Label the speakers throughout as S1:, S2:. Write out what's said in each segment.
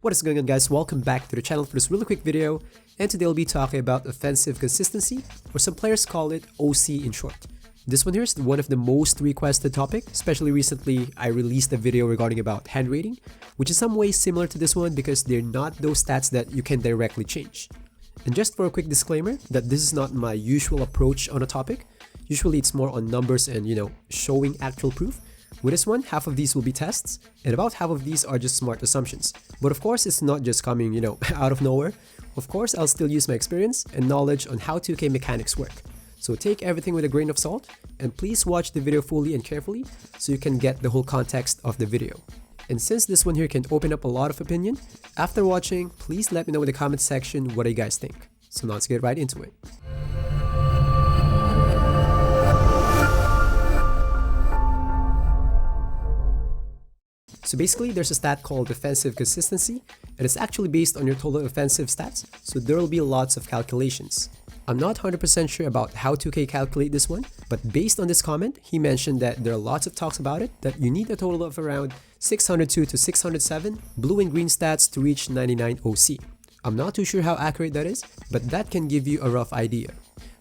S1: What is going on, guys? Welcome back to the channel for this really quick video, and today I'll be talking about offensive consistency, or some players call it OC in short. This one here is one of the most requested topic, especially recently I released a video regarding about hand rating, which is some ways similar to this one because they're not those stats that you can directly change. And just for a quick disclaimer that this is not my usual approach on a topic. Usually it's more on numbers and showing actual proof. With this one, half of these will be tests, and about half of these are just smart assumptions. But of course, it's not just coming, out of nowhere. Of course, I'll still use my experience and knowledge on how 2K mechanics work. So take everything with a grain of salt, and please watch the video fully and carefully so you can get the whole context of the video. And since this one here can open up a lot of opinion, after watching, please let me know in the comment section what do you guys think. So now let's get right into it. So basically, there's a stat called offensive consistency, and it's actually based on your total offensive stats, so there will be lots of calculations. I'm not 100% sure about how 2K calculate this one, but based on this comment, he mentioned that there are lots of talks about it, that you need a total of around 602 to 607 blue and green stats to reach 99 OC. I'm not too sure how accurate that is, but that can give you a rough idea.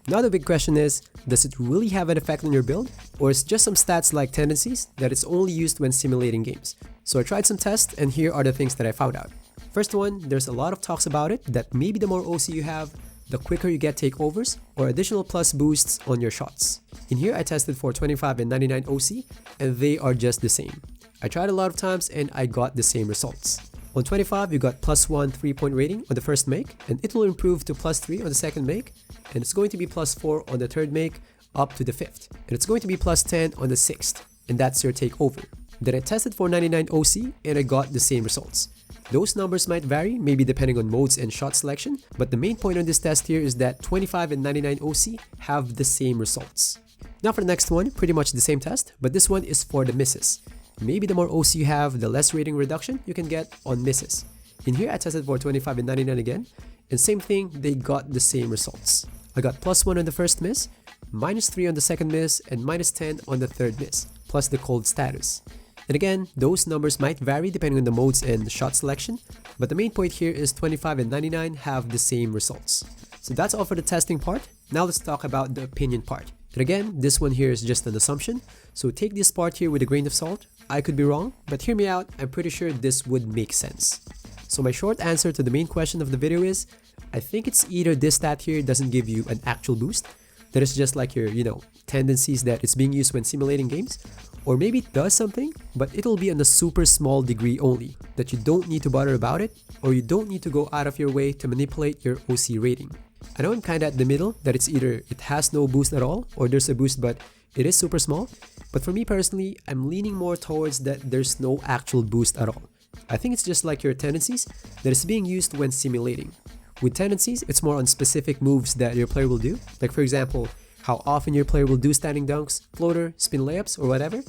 S1: Now the big question is, does it really have an effect on your build, or is it just some stats like tendencies that it's only used when simulating games? So I tried some tests, and here are the things that I found out. First one, there's a lot of talks about it that maybe the more OC you have, the quicker you get takeovers or additional plus boosts on your shots. In here I tested for 25 and 99 OC, and they are just the same. I tried a lot of times and I got the same results. On 25, you got +1 3-point rating on the first make, and it will improve to +3 on the second make, and it's going to be +4 on the third make up to the fifth, and it's going to be +10 on the sixth, and that's your takeover. Then I tested for 99 OC and I got the same results. Those numbers might vary, maybe depending on modes and shot selection, but the main point on this test here is that 25 and 99 OC have the same results. Now for the next one, pretty much the same test, but this one is for the misses. Maybe the more OC you have, the less rating reduction you can get on misses. In here I tested for 25 and 99 again, and same thing, they got the same results. I got +1 on the first miss, -3 on the second miss, and -10 on the third miss, plus the cold status. And again, those numbers might vary depending on the modes and the shot selection, but the main point here is 25 and 99 have the same results. So that's all for the testing part. Now let's talk about the opinion part. And again, this one here is just an assumption, so take this part here with a grain of salt. I could be wrong, but hear me out, I'm pretty sure this would make sense. So my short answer to the main question of the video is, I think it's either this stat here doesn't give you an actual boost, that is just like your, tendencies that it's being used when simulating games, or maybe it does something, but it'll be on a super small degree only, that you don't need to bother about it, or you don't need to go out of your way to manipulate your OC rating. I know I'm kinda at the middle, that it's either it has no boost at all, or there's a boost but it is super small, but for me personally, I'm leaning more towards that there's no actual boost at all. I think it's just like your tendencies that is being used when simulating. With tendencies, it's more on specific moves that your player will do, like for example, how often your player will do standing dunks, floater, spin layups, or whatever.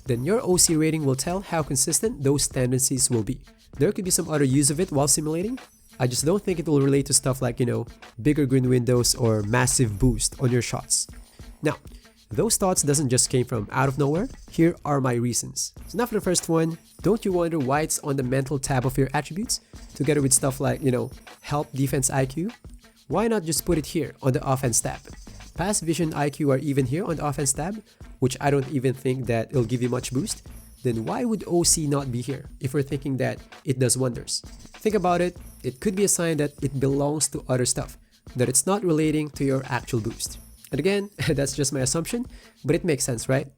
S1: Then your OC rating will tell how consistent those tendencies will be. There could be some other use of it while simulating. I just don't think it will relate to stuff like, bigger green windows or massive boost on your shots. Now, those thoughts doesn't just came from out of nowhere. Here are my reasons. So now for the first one, don't you wonder why it's on the mental tab of your attributes, together with stuff like, help defense IQ? Why not just put it here on the offense tab? Pass vision IQ are even here on the offense tab, which I don't even think that it'll give you much boost. Then why would OC not be here if we're thinking that it does wonders? Think about it, it could be a sign that it belongs to other stuff, that it's not relating to your actual boost. And again, that's just my assumption, but it makes sense, right?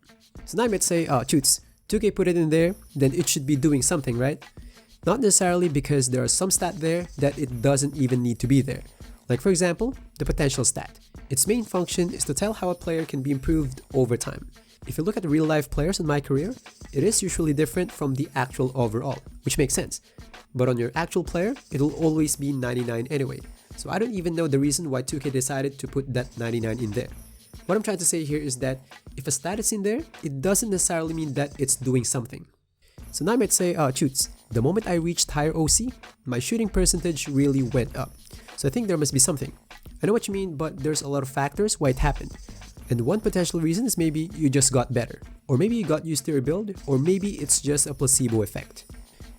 S1: So now I might say, oh, shoots, 2K put it in there, then it should be doing something, right? Not necessarily, because there are some stat there that it doesn't even need to be there. Like for example, the potential stat. Its main function is to tell how a player can be improved over time. If you look at real life players in my career, it is usually different from the actual overall, which makes sense. But on your actual player, it'll always be 99 anyway. So I don't even know the reason why 2K decided to put that 99 in there. What I'm trying to say here is that if a stat is in there, it doesn't necessarily mean that it's doing something. So now I might say, shoots, the moment I reached higher OC, my shooting percentage really went up. So I think there must be something. I know what you mean, but there's a lot of factors why it happened. And one potential reason is maybe you just got better, or maybe you got used to your build, or maybe it's just a placebo effect.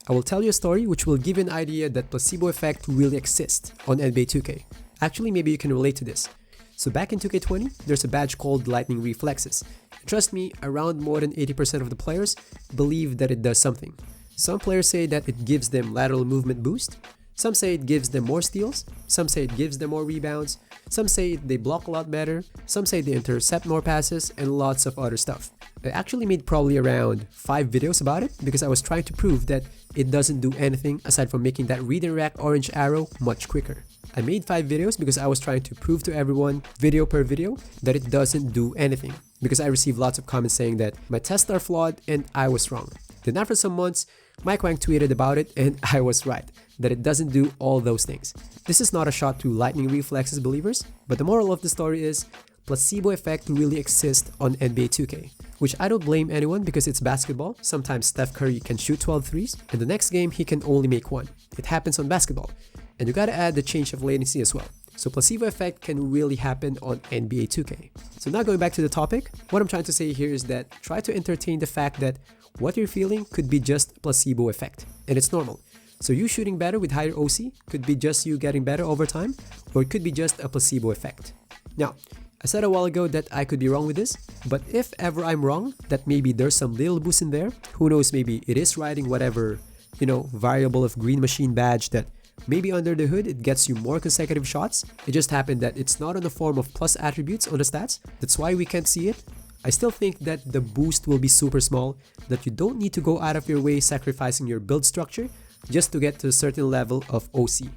S1: I will tell you a story which will give you an idea that placebo effect really exists on NBA 2K. Actually, maybe you can relate to this. So back in 2K20, there's a badge called Lightning Reflexes. And trust me, around more than 80% of the players believe that it does something. Some players say that it gives them lateral movement boost. Some say it gives them more steals. Some say it gives them more rebounds. Some say they block a lot better. Some say they intercept more passes, and lots of other stuff. I actually made probably around 5 videos about it because I was trying to prove that it doesn't do anything aside from making that read and react orange arrow much quicker. I made 5 videos because I was trying to prove to everyone, video per video, that it doesn't do anything. Because I received lots of comments saying that my tests are flawed and I was wrong. Then after some months, Mike Wang tweeted about it and I was right, that it doesn't do all those things. This is not a shot to Lightning Reflexes believers, but the moral of the story is, placebo effect really exists on NBA 2K. Which I don't blame anyone because it's basketball. Sometimes Steph Curry can shoot 12 threes, and the next game he can only make 1. It happens on basketball. And you gotta add the change of latency as well. So placebo effect can really happen on NBA 2K. So now going back to the topic, what I'm trying to say here is that try to entertain the fact that what you're feeling could be just placebo effect, and it's normal. So you shooting better with higher OC could be just you getting better over time, or it could be just a placebo effect. Now, I said a while ago that I could be wrong with this, but if ever I'm wrong, that maybe there's some little boost in there, who knows, maybe it is riding whatever, variable of green machine badge that maybe under the hood it gets you more consecutive shots. It just happened that it's not in the form of plus attributes on the stats, that's why we can't see it. I still think that the boost will be super small, that you don't need to go out of your way sacrificing your build structure just to get to a certain level of OC.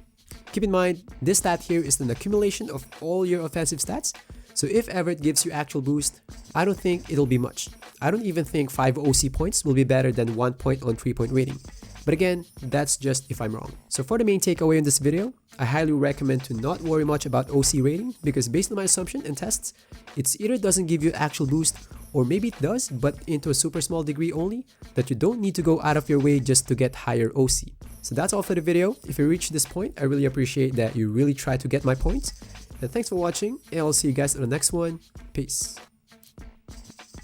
S1: Keep in mind, this stat here is an accumulation of all your offensive stats, so if ever it gives you actual boost, I don't think it'll be much. I don't even think 5 OC points will be better than 1 point on 3-point rating. But again, that's just if I'm wrong. So for the main takeaway in this video, I highly recommend to not worry much about OC rating because based on my assumption and tests, it's either doesn't give you actual boost or maybe it does, but into a super small degree only, that you don't need to go out of your way just to get higher OC. So that's all for the video. If you reached this point, I really appreciate that you really try to get my points. And thanks for watching, and I'll see you guys in the next one. Peace.